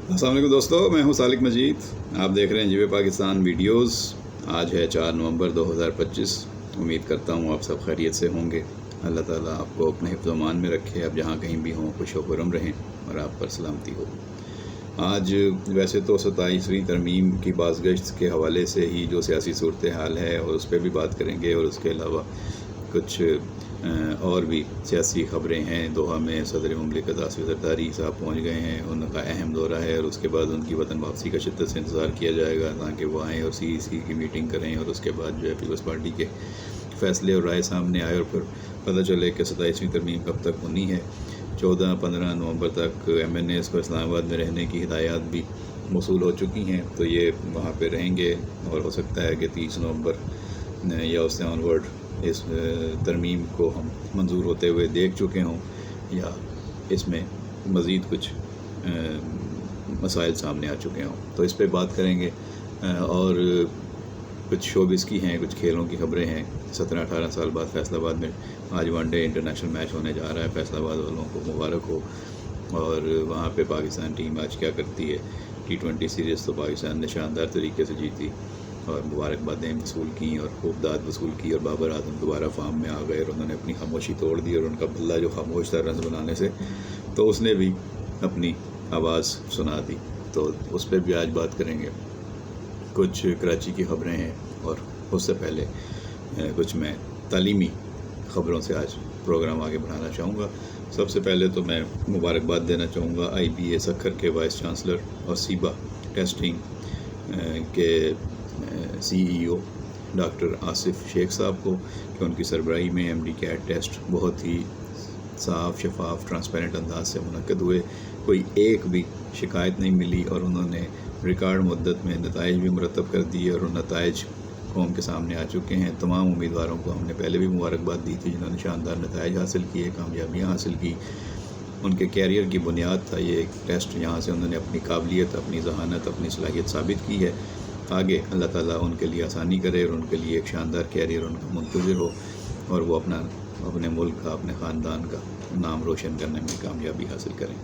السلام علیکم دوستو، میں ہوں سالک مجید. آپ دیکھ رہے ہیں جیو پاکستان ویڈیوز. آج ہے 4 نومبر 2025. امید کرتا ہوں آپ سب خیریت سے ہوں گے. اللہ تعالیٰ آپ کو اپنے حفظ و امان میں رکھے. آپ جہاں کہیں بھی ہوں خوش و خرم رہیں اور آپ پر سلامتی ہو. آج ویسے تو 27ویں ترمیم کی بازگشت کے حوالے سے ہی جو سیاسی صورتحال ہے اور اس پہ بھی بات کریں گے، اور اس کے علاوہ کچھ اور بھی سیاسی خبریں ہیں. دوحہ میں صدر مملکت آصف زرداری صاحب پہنچ گئے ہیں. ان کا اہم دورہ ہے اور اس کے بعد ان کی وطن واپسی کا شدت سے انتظار کیا جائے گا تاکہ وہ آئیں اور CEC کی میٹنگ کریں، اور اس کے بعد جو ہے پیپلز پارٹی کے فیصلے اور رائے سامنے آئے اور پھر پتہ چلے کہ 27ویں ترمیم کب تک ہونی ہے. 14-15 نومبر تک MNAs کو اسلام آباد میں رہنے کی ہدایات بھی موصول ہو چکی ہیں، تو یہ وہاں پہ رہیں گے. اور ہو سکتا ہے کہ 30 نومبر یا اس سے آنورڈ اس ترمیم کو ہم منظور ہوتے ہوئے دیکھ چکے ہوں، یا اس میں مزید کچھ مسائل سامنے آ چکے ہوں. تو اس پہ بات کریں گے. اور کچھ شوبز کی ہیں، کچھ کھیلوں کی خبریں ہیں. 17-18 سال بعد فیصل آباد میں آج ون ڈے انٹرنیشنل میچ ہونے جا رہا ہے. فیصل آباد والوں کو مبارک ہو. اور وہاں پہ پاکستان ٹیم آج کیا کرتی ہے. T20 سیریز تو پاکستان نے شاندار طریقے سے جیتی اور مبارکبادیں وصول کیں اور خوب داد وصول کی، اور بابر اعظم دوبارہ فارم میں آ گئے اور انہوں نے اپنی خاموشی توڑ دی. اور ان کا بلہ جو خاموش تھا رنز بنانے سے، تو اس نے بھی اپنی آواز سنا دی. تو اس پہ بھی آج بات کریں گے. کچھ کراچی کی خبریں ہیں، اور اس سے پہلے کچھ میں تعلیمی خبروں سے آج پروگرام آگے بڑھانا چاہوں گا. سب سے پہلے تو میں مبارکباد دینا چاہوں گا IBA سکھر کے وائس چانسلر اور سیبا ٹیسٹنگ کے CEO ڈاکٹر آصف شیخ صاحب کو، کہ ان کی سربراہی میں MD CAT ٹیسٹ بہت ہی صاف، شفاف، ٹرانسپیرنٹ انداز سے منعقد ہوئے. کوئی ایک بھی شکایت نہیں ملی، اور انہوں نے ریکارڈ مدت میں نتائج بھی مرتب کر دیے، اور ان نتائج قوم کے سامنے آ چکے ہیں. تمام امیدواروں کو ہم نے پہلے بھی مبارکباد دی تھی جنہوں نے شاندار نتائج حاصل کیے، کامیابیاں حاصل کی. ان کے کیریئر کی بنیاد تھا یہ ایک ٹیسٹ، جہاں سے انہوں نے اپنی قابلیت، اپنی ذہانت، اپنی صلاحیت ثابت کی ہے. آگے اللہ تعالیٰ ان کے لیے آسانی کرے اور ان کے لیے ایک شاندار کیریئر ان کا منتظر ہو، اور وہ اپنے ملک کا، اپنے خاندان کا نام روشن کرنے میں کامیابی حاصل کریں.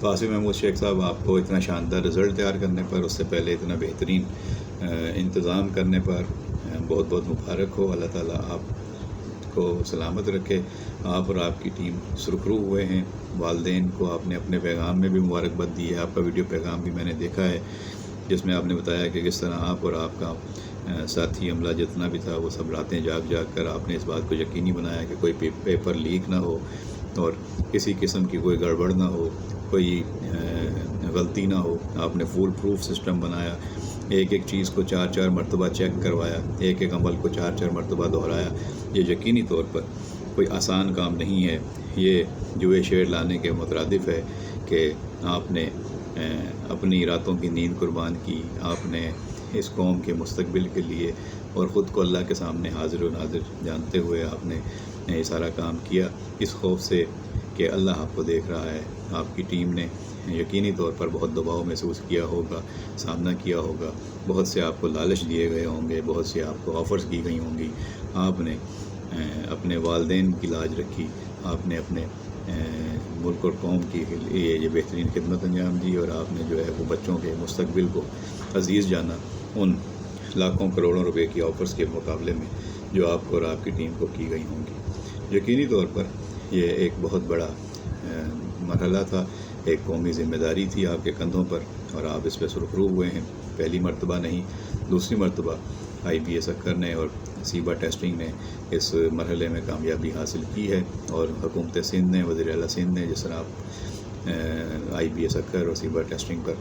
تو آصف محمود شیخ صاحب، آپ کو اتنا شاندار رزلٹ تیار کرنے پر، اس سے پہلے اتنا بہترین انتظام کرنے پر بہت بہت مبارک ہو. اللہ تعالیٰ آپ کو سلامت رکھے. آپ اور آپ کی ٹیم سرخرو ہوئے ہیں. والدین کو آپ نے اپنے پیغام میں بھی مبارکباد دی ہے. آپ کا ویڈیو پیغام بھی میں نے دیکھا ہے، جس میں آپ نے بتایا کہ کس طرح آپ اور آپ کا ساتھی عملہ جتنا بھی تھا وہ سب راتیں جاگ جاگ کر آپ نے اس بات کو یقینی بنایا کہ کوئی پیپر لیک نہ ہو، اور کسی قسم کی کوئی گڑبڑ نہ ہو، کوئی غلطی نہ ہو. آپ نے فول پروف سسٹم بنایا. ایک ایک چیز کو 4 مرتبہ چیک کروایا، ایک ایک عمل کو 4 مرتبہ دہرایا. یہ یقینی طور پر کوئی آسان کام نہیں ہے. یہ جوئے شیر لانے کے مترادف ہے کہ آپ نے اپنی راتوں کی نیند قربان کی. آپ نے اس قوم کے مستقبل کے لیے اور خود کو اللہ کے سامنے حاضر و ناظر جانتے ہوئے آپ نے یہ سارا کام کیا، اس خوف سے کہ اللہ آپ کو دیکھ رہا ہے. آپ کی ٹیم نے یقینی طور پر بہت دباؤ محسوس کیا ہوگا، سامنا کیا ہوگا. بہت سے آپ کو لالچ دیے گئے ہوں گے، بہت سے آپ کو آفرز کی گئی ہوں گی. آپ نے اپنے والدین کی لاج رکھی. آپ نے اپنے ملک اور قوم کی لیے یہ بہترین خدمت انجام دی، اور آپ نے جو ہے وہ بچوں کے مستقبل کو عزیز جانا ان لاکھوں کروڑوں روپے کی آفرز کے مقابلے میں جو آپ کو اور آپ کی ٹیم کو کی گئی ہوں گی. یقینی طور پر یہ ایک بہت بڑا مرحلہ تھا، ایک قومی ذمہ داری تھی آپ کے کندھوں پر، اور آپ اس پہ سرخرو ہوئے ہیں. پہلی مرتبہ نہیں، دوسری مرتبہ IBA سکھر نے اور سیبا ٹیسٹنگ نے اس مرحلے میں کامیابی حاصل کی ہے. اور حکومت سندھ نے، وزیر اعلیٰ سندھ نے، جس طرح آپ IBA سکھر اور سیبا ٹیسٹنگ پر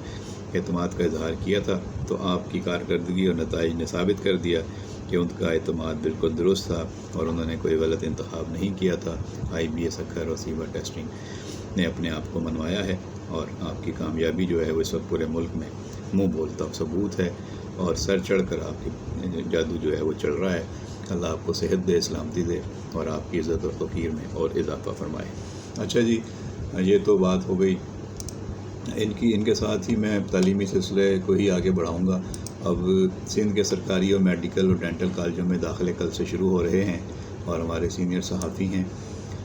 اعتماد کا اظہار کیا تھا، تو آپ کی کارکردگی اور نتائج نے ثابت کر دیا کہ ان کا اعتماد بالکل درست تھا اور انہوں نے کوئی غلط انتخاب نہیں کیا تھا. IBA سکھر اور سیبا ٹیسٹنگ نے اپنے آپ کو منوایا ہے، اور آپ کی کامیابی جو ہے وہ اس وقت پورے ملک میں منہ بولتا ثبوت ہے، اور سر چڑھ کر آپ کی جادو جو ہے وہ چل رہا ہے. اللہ آپ کو صحت دے، سلامتی دے، اور آپ کی عزت اور توقیر میں اور اضافہ فرمائے. اچھا جی، یہ تو بات ہو گئی ان کے ساتھ ہی میں تعلیمی سلسلے کو ہی آگے بڑھاؤں گا. اب سندھ کے سرکاری اور میڈیکل اور ڈینٹل کالجوں میں داخلے کل سے شروع ہو رہے ہیں، اور ہمارے سینئر صحافی ہیں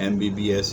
MBBS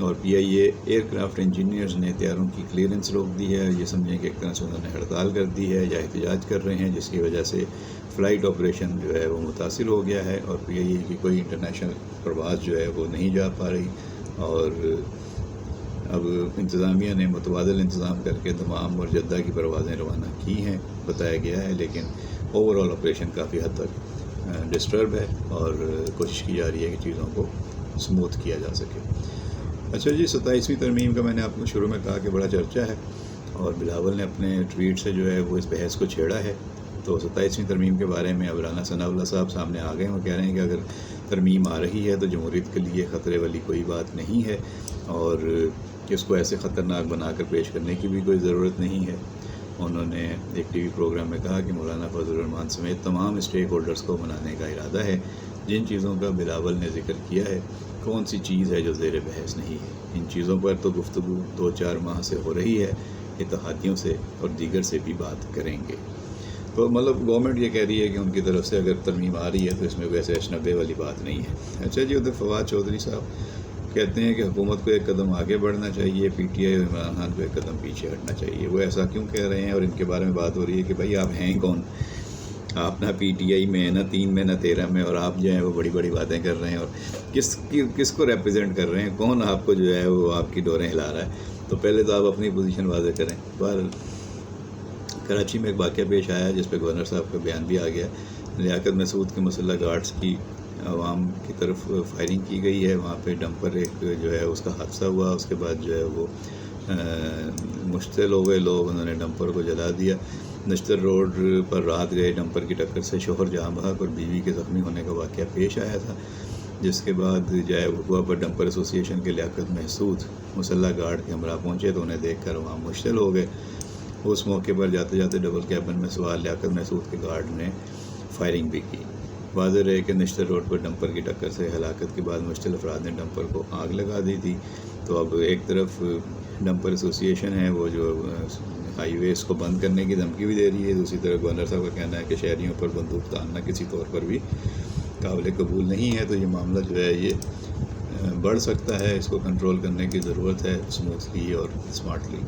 اور PIA ایئر کرافٹ انجینئرز نے طیاروں کی کلیئرنس روک دی ہے. یہ سمجھیں کہ ایک طرح سے انہوں نے ہڑتال کر دی ہے یا احتجاج کر رہے ہیں، جس کی وجہ سے فلائٹ آپریشن جو ہے وہ متاثر ہو گیا ہے اور PIA کی کوئی انٹرنیشنل پرواز جو ہے وہ نہیں جا پا رہی. اور اب انتظامیہ نے متبادل انتظام کر کے دمام اور جدہ کی پروازیں روانہ کی ہیں بتایا گیا ہے، لیکن اوور آل آپریشن کافی حد تک ڈسٹرب ہے اور کوشش کی جا رہی ہے کہ چیزوں کو سموتھ کیا جا سکے. اچھا جی، 27ویں ترمیم کا میں نے آپ کو شروع میں کہا کہ بڑا چرچا ہے اور بلاول نے اپنے ٹویٹ سے جو ہے وہ اس بحث کو چھیڑا ہے. تو 27ویں ترمیم کے بارے میں اب رانا ثناء اللہ صاحب سامنے آ گئے ہیں. وہ کہہ رہے ہیں کہ اگر ترمیم آ رہی ہے تو جمہوریت کے لیے خطرے والی کوئی بات نہیں ہے اور اس کو ایسے خطرناک بنا کر پیش کرنے کی بھی کوئی ضرورت نہیں ہے. انہوں نے ایک ٹی وی پروگرام میں کہا کہ مولانا فضل الرحمان سمیت تمام اسٹیک ہولڈرز کو منانے کا ارادہ ہے. جن چیزوں کا بلاول نے ذکر کیا ہے، کون سی چیز ہے جو زیر بحث نہیں ہے؟ ان چیزوں پر تو گفتگو 2-4 ماہ سے ہو رہی ہے، اتحادیوں سے اور دیگر سے بھی بات کریں گے. تو مطلب گورنمنٹ یہ کہہ رہی ہے کہ ان کی طرف سے اگر ترمیم آ رہی ہے تو اس میں ویسے 90 والی بات نہیں ہے. اچھا جی، ادھر فواد چودھری صاحب کہتے ہیں کہ حکومت کو ایک قدم آگے بڑھنا چاہیے، PTI اور عمران خان کو ایک قدم پیچھے ہٹنا چاہیے. وہ ایسا کیوں کہہ رہے ہیں اور ان کے بارے میں بات ہو رہی ہے کہ بھائی آپ ہیں کون؟ آپ نہ PTI میں، نہ 3 میں، نہ 13 میں، اور آپ جو ہیں وہ بڑی بڑی باتیں کر رہے ہیں. اور کس کو ریپرزینٹ کر رہے ہیں؟ کون آپ کو جو ہے وہ آپ کی ڈوریں ہلا رہا ہے؟ تو پہلے تو آپ اپنی پوزیشن واضح کریں. پر کراچی میں ایک واقعہ پیش آیا جس پہ گورنر صاحب کا بیان بھی آ گیا. لیاقت مسعود کے مسلح گارڈز کی عوام کی طرف فائرنگ کی گئی ہے. وہاں پہ ڈمپر ایک جو ہے اس کا حادثہ ہوا. اس کے بعد جو ہے وہ مشتعل ہو گئے لوگ، انہوں نے ڈمپر کو جلا دیا. نشتر روڈ پر رات گئے ڈمپر کی ٹکر سے شوہر جہاں بحق اور بیوی کے زخمی ہونے کا واقعہ پیش آیا تھا، جس کے بعد جو ہے ہوا پر ڈمپر ایسوسی ایشن کے لیاقت محسود مسلح گارڈ کے ہمراہ پہنچے تو انہیں دیکھ کر وہاں مشتعل ہو گئے. اس موقع پر جاتے جاتے ڈبل کیبن میں سوار لیاقت محسود کے گارڈ نے فائرنگ بھی کی. واضح رہے کہ نشتر روڈ پر ڈمپر کی ٹکر سے ہلاکت کے بعد مشتعل افراد نے ڈمپر کو آگ لگا دی تھی. تو اب ایک طرف ڈمپر ایسوسی ایشن ہے وہ جو ہائی ویز کو بند کرنے کی دھمکی بھی دے رہی ہے، دوسری طرف گورنر صاحب کا کہنا ہے کہ شہریوں پر بندوق تاننا کسی طور پر بھی قابل قبول نہیں ہے. تو یہ معاملہ جو ہے یہ بڑھ سکتا ہے، اس کو کنٹرول کرنے کی ضرورت ہے اسموتھلی اور اسمارٹلی.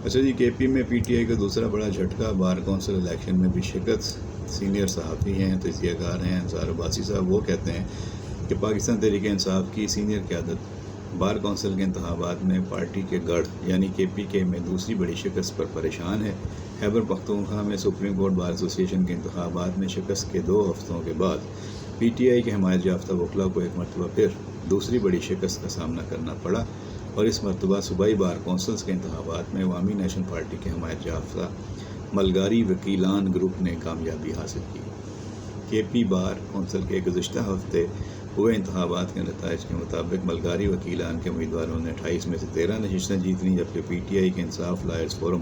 اچھا جی، KP میں PTI کا دوسرا بڑا جھٹکا. بار کونسل الیکشن میں بھی شکست. سینئر صحافی ہیں، تجزیہ کار ہیں انصار عباسی صاحب. وہ کہتے ہیں کہ پاکستان تحریک انصاف کی سینئر قیادت بار کونسل کے انتخابات میں پارٹی کے گڑھ یعنی KPK میں دوسری بڑی شکست پر پریشان ہے. خیبر پختونخوا میں سپریم کورٹ بار ایسوسی ایشن کے انتخابات میں شکست کے 2 ہفتوں کے بعد PTI کے حمایت یافتہ وکلاء کو ایک مرتبہ پھر دوسری بڑی شکست کا سامنا کرنا پڑا اور اس مرتبہ صوبائی بار کونسلز کے انتخابات میں عوامی نیشنل پارٹی کے حمایت یافتہ ملگاری وکیلان گروپ نے کامیابی حاصل کی. KP بار کونسل کے گزشتہ ہفتے ہوئے انتخابات کے نتائج کے مطابق ملگاری وکیلان کے امیدواروں نے 28 میں سے 13 نشستیں جیت لیں، جبکہ PTI کے انصاف لائرز فورم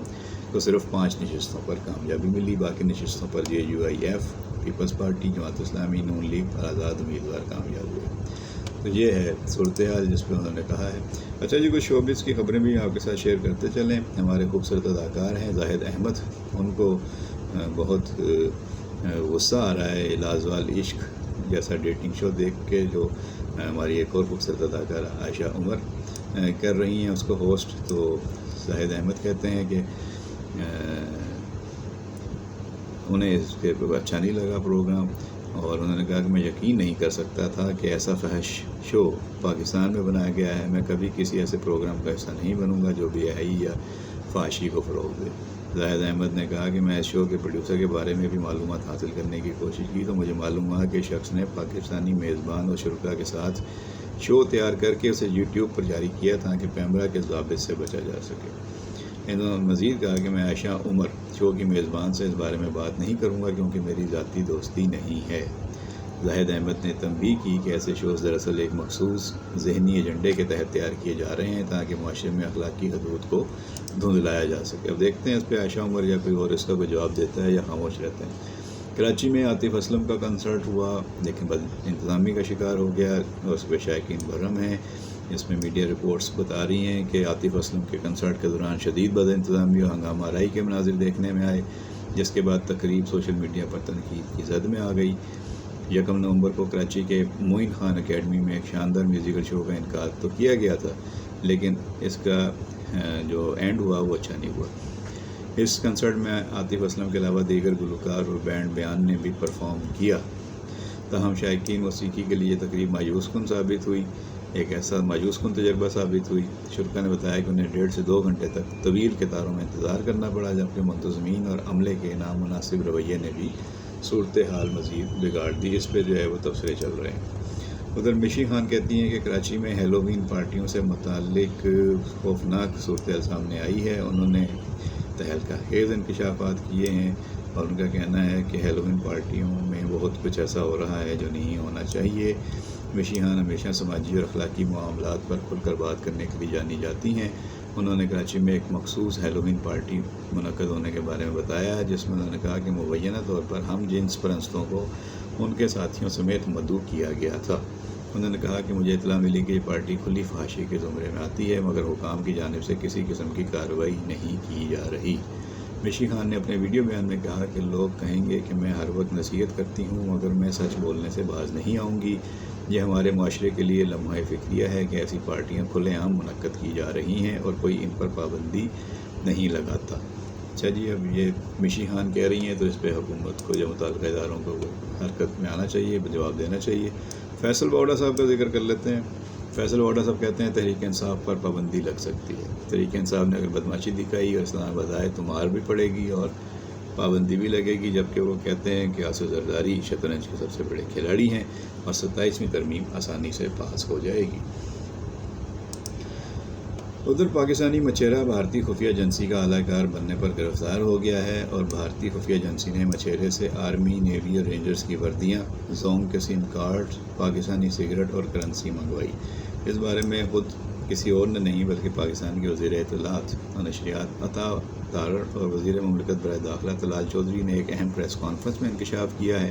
کو صرف 5 نشستوں پر کامیابی ملی. باقی نشستوں پر JUIF، Peoples party, Jamaat Islami, نون لیگ اور آزاد امیدوار کامیاب ہوئے. تو یہ ہے صورتحال جس پہ انہوں نے کہا ہے. اچھا جی، کچھ شوبز کی خبریں بھی آپ کے ساتھ شیئر کرتے چلیں. ہمارے خوبصورت اداکار ہیں زاہد احمد، ان کو بہت غصہ آ رہا ہے لازوال عشق جیسا ڈیٹنگ شو دیکھ کے جو ہماری ایک اور خوبصورت اداکارہ عائشہ عمر کر رہی ہیں اس کو ہوسٹ. تو زاہد احمد کہتے ہیں کہ انہیں اس کے اچھا نہیں لگا پروگرام اور انہوں نے کہا کہ میں یقین نہیں کر سکتا تھا کہ ایسا فحش شو پاکستان میں بنایا گیا ہے. میں کبھی کسی ایسے پروگرام کا حصہ نہیں بنوں گا جو بے حیائی یا فحاشی کو فروغ دے. زاہد احمد نے کہا کہ میں اس شو کے پروڈیوسر کے بارے میں بھی معلومات حاصل کرنے کی کوشش کی تو مجھے معلوم ہوا کہ شخص نے پاکستانی میزبان اور شرکاء کے ساتھ شو تیار کر کے اسے YouTube پر جاری کیا تاکہ پیمرا کے ضابط سے بچا جا سکے. انہوں نے مزید کہا کہ میں عائشہ عمر شو کی میزبان سے اس بارے میں بات نہیں کروں گا کیونکہ میری ذاتی دوستی نہیں ہے. زاہد احمد نے تنبیہ کی کہ ایسے شوز دراصل ایک مخصوص ذہنی ایجنڈے کے تحت تیار کیے جا رہے ہیں تاکہ معاشرے میں اخلاقی حدود کو دھندلایا جا سکے. اب دیکھتے ہیں اس پہ عائشہ عمر یا کوئی اور اس کا کوئی جواب دیتا ہے یا خاموش رہتے ہیں. کراچی میں عاطف اسلم کا کنسرٹ ہوا لیکن بد انتظامی کا شکار ہو گیا اور اس پہ شائقین برہم ہیں. اس میں میڈیا رپورٹس بتا رہی ہیں کہ عاطف اسلم کے کنسرٹ کے دوران شدید بد انتظامی اور ہنگامہ آرائی کے مناظر دیکھنے میں آئے، جس کے بعد تقریب سوشل میڈیا پر تنقید کی زد میں آ گئی. 1 نومبر کو کراچی کے معین خان اکیڈمی میں ایک شاندار میوزیکل شو کا انعقاد تو کیا گیا تھا، لیکن اس کا جو اینڈ ہوا وہ اچھا نہیں ہوا۔ اس کنسرٹ میں عاطف اسلم کے علاوہ دیگر گلوکار اور بینڈ بیان نے بھی پرفارم کیا، تاہم شائقین موسیقی کے لیے تقریب مایوس کن ثابت ہوئی، ایک ایسا مایوس کن تجربہ ثابت ہوئی۔ شرکا نے بتایا کہ انہیں 1.5 سے 2 گھنٹے تک طویل قطاروں میں انتظار کرنا پڑا، جبکہ منتظمین اور عملے کے نامناسب رویے نے بھی صورتحال مزید بگاڑ دی۔ اس پہ جو ہے وہ تبصرے چل رہے ہیں۔ ادھر مشی خان کہتی ہیں کہ کراچی میں ہیلووین پارٹیوں سے متعلق خوفناک صورتحال سامنے آئی ہے۔ انہوں نے تہلکہ خیز انکشافات کیے ہیں اور ان کا کہنا ہے کہ ہیلووین پارٹیوں میں بہت کچھ ایسا ہو رہا ہے جو نہیں ہونا چاہیے۔ مشی خان ہمیشہ سماجی اور اخلاقی معاملات پر کھل کر بات کرنے کے لیے جانی جاتی ہیں۔ انہوں نے کراچی میں ایک مخصوص ہیلووین پارٹی منعقد ہونے کے بارے میں بتایا، جس میں انہوں نے کہا کہ مبینہ طور پر ہم جنس پرستوں کو ان کے ساتھیوں سمیت مدعو کیا گیا تھا۔ انہوں نے کہا کہ مجھے اطلاع ملی کہ یہ پارٹی کھلی فحاشی کے زمرے میں آتی ہے، مگر حکام کی جانب سے کسی قسم کی کارروائی نہیں کی جا رہی۔ مشی خان نے اپنے ویڈیو بیان میں کہا کہ لوگ کہیں گے کہ میں ہر وقت نصیحت کرتی ہوں، مگر میں سچ بولنے سے باز نہیں آؤں گی۔ یہ ہمارے معاشرے کے لیے لمحہ فکریہ ہے کہ ایسی پارٹیاں کھلے عام منعقد کی جا رہی ہیں اور کوئی ان پر پابندی نہیں لگاتا۔ اچھا جی، اب یہ مشی خان کہہ رہی ہیں تو اس پہ حکومت کو یا متعلقہ اداروں کو حرکت میں آنا چاہیے، جواب دینا چاہیے۔ فیصل واوڈا صاحب کا ذکر کر لیتے ہیں۔ فیصل واوڈا صاحب کہتے ہیں تحریک انصاف پر پابندی لگ سکتی ہے۔ تحریک انصاف نے اگر بدماشی دکھائی اور اسلام آباد آئے تو مار بھی پڑے گی اور پابندی بھی لگے گی، جبکہ وہ کہتے ہیں کہ آصف زرداری شطرنج کے سب سے بڑے کھلاڑی ہیں اور 27ویں ترمیم آسانی سے پاس ہو جائے گی۔ ادھر پاکستانی مچھیرہ بھارتی خفیہ ایجنسی کا اعلی کار بننے پر گرفتار ہو گیا ہے اور بھارتی خفیہ ایجنسی نے مچھیرے سے آرمی، نیوی اور رینجرز کی وردیاں، زونگ کے سم کارڈ، پاکستانی سگریٹ اور کرنسی منگوائی۔ اس بارے میں خود کسی اور نے نہیں بلکہ پاکستان کے وزیر اطلاعات و نشریات عطا تارڑ اور وزیر مملکت برائے داخلہ طلال چودھری نے ایک اہم پریس کانفرنس میں انکشاف کیا ہے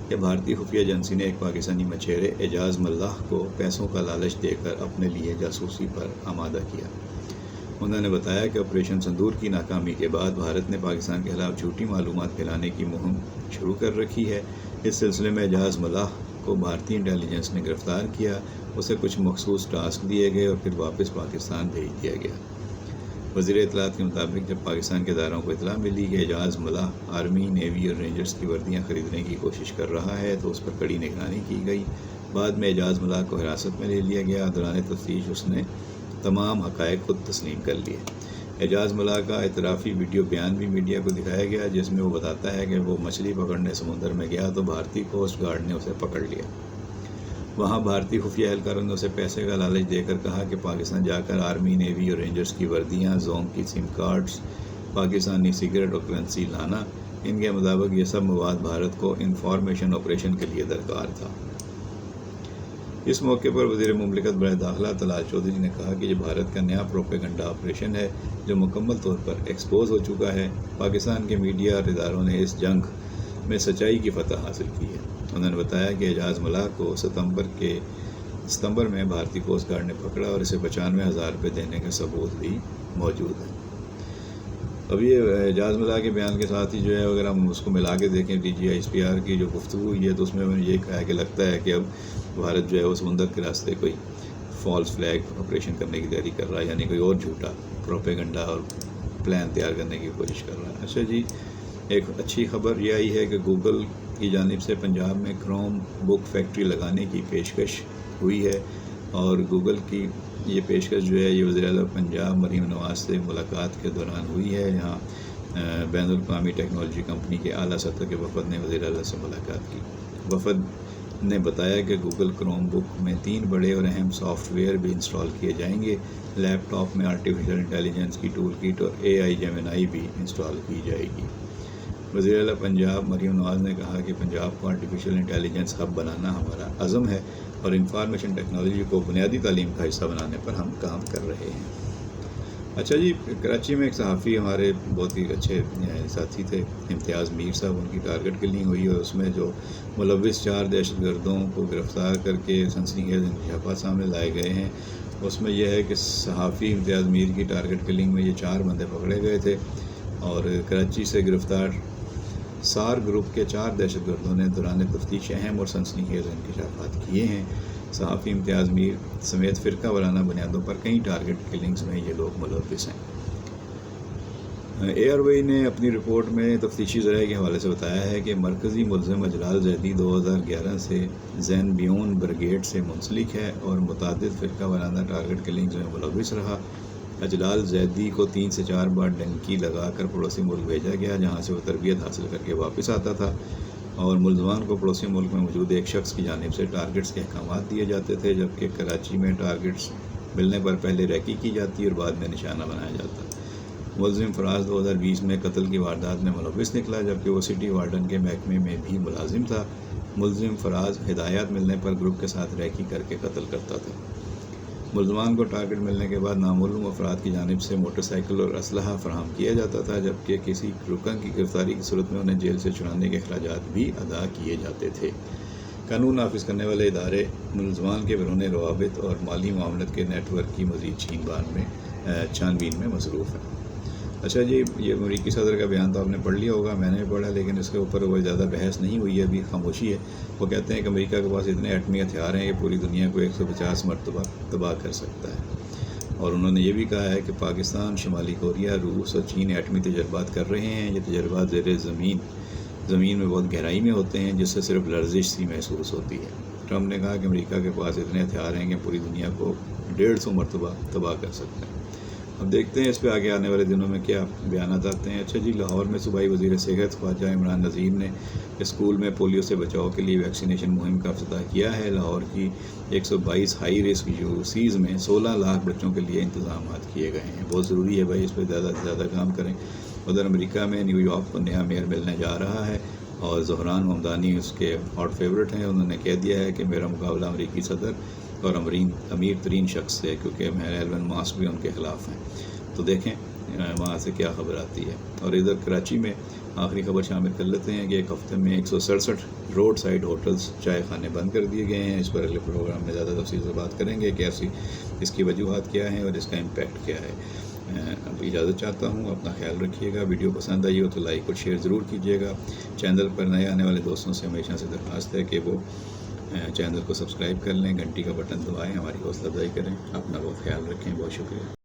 کہ بھارتی خفیہ ایجنسی نے ایک پاکستانی مچھیرے اعجاز ملاح کو پیسوں کا لالچ دے کر اپنے لیے جاسوسی پر آمادہ کیا۔ انہوں نے بتایا کہ آپریشن سندور کی ناکامی کے بعد بھارت نے پاکستان کے خلاف جھوٹی معلومات پھیلانے کی مہم شروع کر رکھی ہے۔ اس سلسلے میں اعجاز ملاح کو بھارتی انٹیلیجنس نے گرفتار کیا، اسے کچھ مخصوص ٹاسک دیے گئے اور پھر واپس پاکستان بھیج دیا گیا۔ وزیر اطلاعات کے مطابق جب پاکستان کے اداروں کو اطلاع ملی کہ اعجاز ملاح آرمی، نیوی اور رینجرز کی وردیاں خریدنے کی کوشش کر رہا ہے تو اس پر کڑی نگرانی کی گئی۔ بعد میں اعجاز ملاح کو حراست میں لے لیا گیا۔ دوران تفتیش اس نے تمام حقائق خود تسلیم کر لیے۔ اعجاز ملاح کا اعترافی ویڈیو بیان بھی میڈیا کو دکھایا گیا، جس میں وہ بتاتا ہے کہ وہ مچھلی پکڑنے سمندر میں گیا تو بھارتی کوسٹ گارڈ نے اسے پکڑ لیا۔ وہاں بھارتی خفیہ اہلکاروں نے اسے پیسے کا لالچ دے کر کہا کہ پاکستان جا کر آرمی، نیوی اور رینجرز کی وردیاں، زونگ کی سم کارڈز، پاکستانی سگریٹ اور کرنسی لانا۔ ان کے مطابق یہ سب مواد بھارت کو انفارمیشن آپریشن کے لیے درکار تھا۔ اس موقع پر وزیر مملکت برائے داخلہ طلال چودھری نے کہا کہ یہ بھارت کا نیا پروپیگنڈا آپریشن ہے جو مکمل طور پر ایکسپوز ہو چکا ہے۔ پاکستان کے میڈیا اور اداروں نے اس جنگ میں سچائی کی فتح حاصل کی ہے۔ انہوں نے بتایا کہ اعجاز ملاح کو ستمبر میں بھارتی کوسٹ گارڈ نے پکڑا اور اسے 95,000 روپے دینے کے ثبوت بھی موجود ہیں۔ اب یہ اعجاز ملاح کے بیان کے ساتھ ہی جو ہے اگر ہم اس کو ملا کے دیکھیں DGI/SPR کی جو گفتگو ہوئی ہے تو اس میں نے یہ کہا کہ لگتا ہے کہ اب بھارت جو ہے وہ سمندر کے راستے کوئی فالس فلیگ آپریشن کرنے کی تیاری کر رہا ہے، یعنی کوئی اور جھوٹا پروپیگنڈا اور پلان تیار کرنے کی کوشش کر رہا ہے۔ اچھا جی، ایک اچھی خبر یہ آئی ہے کہ گوگل کی جانب سے پنجاب میں کروم بک فیکٹری لگانے کی پیشکش ہوئی ہے اور گوگل کی یہ پیشکش جو ہے یہ وزیر اعلیٰ پنجاب مریم نواز سے ملاقات کے دوران ہوئی ہے۔ یہاں بین الاقوامی ٹیکنالوجی کمپنی کے اعلیٰ سطح کے وفد نے وزیر اعلیٰ سے ملاقات کی۔ وفد نے بتایا کہ گوگل کروم بک میں 3 بڑے اور اہم سافٹ ویئر بھی انسٹال کیے جائیں گے۔ لیپ ٹاپ میں آرٹیفیشل انٹیلیجنس کی ٹول کٹ اور AI جیمنائی بھی انسٹال کی جائے گی۔ وزیر اعلیٰ پنجاب مریم نواز نے کہا کہ پنجاب کو آرٹیفیشل انٹیلیجنس ہب بنانا ہمارا عزم ہے اور انفارمیشن ٹیکنالوجی کو بنیادی تعلیم کا حصہ بنانے پر ہم کام کر رہے ہیں۔ اچھا جی، کراچی میں ایک صحافی ہمارے بہت ہی اچھے ساتھی تھے، امتیاز میر صاحب، ان کی ٹارگٹ کلنگ ہوئی اور اس میں جو ملوث 4 دہشت گردوں کو گرفتار کر کے سنسنی انکشافات سامنے لائے گئے ہیں۔ اس میں یہ ہے کہ صحافی امتیاز میر کی ٹارگٹ کلنگ میں یہ 4 بندے پکڑے گئے تھے اور کراچی سے گرفتار SAR گروپ کے 4 دہشت گردوں نے دوران تفتیش اہم اور سنسنیخیز انکشافات کیے ہیں۔ صحافی امتیاز میر سمیت فرقہ وارانہ بنیادوں پر کئی ٹارگٹ کلنگز میں یہ لوگ ملوث ہیں۔ ARY نے اپنی رپورٹ میں تفتیشی ذرائع کے حوالے سے بتایا ہے کہ مرکزی ملزم اجلال زیدی 2011 سے زین بیون بریگیڈ سے منسلک ہے اور متعدد فرقہ وارانہ ٹارگٹ کلنگز میں ملوث رہا۔ اجلال زیدی کو 3 سے 4 بار ڈنکی لگا کر پڑوسی ملک بھیجا گیا، جہاں سے وہ تربیت حاصل کر کے واپس آتا تھا، اور ملزمان کو پڑوسی ملک میں موجود ایک شخص کی جانب سے ٹارگٹس کے احکامات دیے جاتے تھے، جبکہ کراچی میں ٹارگٹس ملنے پر پہلے ریکی کی جاتی اور بعد میں نشانہ بنایا جاتا۔ ملزم فراز 2020 میں قتل کی واردات میں ملوث نکلا، جبکہ وہ سٹی وارڈن کے محکمے میں بھی ملازم تھا۔ ملزم فراز ہدایات ملنے پر گروپ کے ساتھ ریکی کر کے قتل کرتا تھا۔ ملزمان کو ٹارگٹ ملنے کے بعد نامعلوم افراد کی جانب سے موٹر سائیکل اور اسلحہ فراہم کیا جاتا تھا، جبکہ کسی رکن کی گرفتاری کی صورت میں انہیں جیل سے چھڑانے کے اخراجات بھی ادا کیے جاتے تھے۔ قانون نافذ کرنے والے ادارے ملزمان کے بیرونی روابط اور مالی معاملات کے نیٹ ورک کی مزید چھانبین میں مصروف ہیں۔ اچھا جی، یہ امریکی صدر کا بیان تو آپ نے پڑھ لیا ہوگا، میں نے بھی پڑھا، لیکن اس کے اوپر کوئی زیادہ بحث نہیں ہوئی ہے، ابھی خاموشی ہے۔ وہ کہتے ہیں کہ امریکہ کے پاس اتنے ایٹمی ہتھیار ہیں کہ پوری دنیا کو 150 مرتبہ تباہ کر سکتا ہے، اور انہوں نے یہ بھی کہا ہے کہ پاکستان، شمالی کوریا، روس اور چین ایٹمی تجربات کر رہے ہیں۔ یہ تجربات زیر زمین میں بہت گہرائی میں ہوتے ہیں، جس سے صرف لرزش سی محسوس ہوتی ہے۔ ٹرمپ نے کہا کہ امریکہ کے پاس اتنے ہتھیار ہیں کہ پوری دنیا کو 150 مرتبہ تباہ کر سکتے ہیں۔ اب دیکھتے ہیں اس پہ آگے آنے والے دنوں میں کیا بیانات آتے ہیں۔ اچھا جی، لاہور میں صوبائی وزیر صحت خواجہ عمران نذیر نے اسکول میں پولیو سے بچاؤ کے لیے ویکسینیشن مہم کا افتتاح کیا ہے۔ لاہور کی 122 ہائی رسک یوسیز میں 16 لاکھ بچوں کے لیے انتظامات کیے گئے ہیں۔ بہت ضروری ہے بھائی، اس پہ زیادہ سے زیادہ کام کریں۔ ادھر امریکہ میں نیو یارک کو نیا میئر ملنے جا رہا ہے، اور زہران ممدانی اس کے ہاٹ فیورٹ ہیں۔ انہوں نے کہہ دیا ہے کہ میرا مقابلہ امریکی صدر اور امیر ترین شخص سے، کیونکہ ایلون ماسک بھی ان کے خلاف ہیں۔ تو دیکھیں وہاں سے کیا خبر آتی ہے۔ اور ادھر کراچی میں آخری خبر شامل کر لیتے ہیں کہ ایک ہفتے میں 167 روڈ سائڈ ہوٹلز، چائے خانے بند کر دیے گئے ہیں۔ اس پر اگلے پروگرام میں زیادہ تفصیل سے بات کریں گے کہ اس کی وجوہات کیا ہیں اور اس کا امپیکٹ کیا ہے۔ اب اجازت چاہتا ہوں، اپنا خیال رکھیے گا۔ ویڈیو پسند آئی ہو تو لائک اور شیئر ضرور کیجیے گا۔ چینل پر نئے آنے والے دوستوں سے ہمیشہ سے درخواست ہے کہ وہ چینل کو سبسکرائب کر لیں، گھنٹی کا بٹن دبائیں، ہماری حوصلہ افزائی کریں۔ اپنا بہت خیال رکھیں، بہت شکریہ۔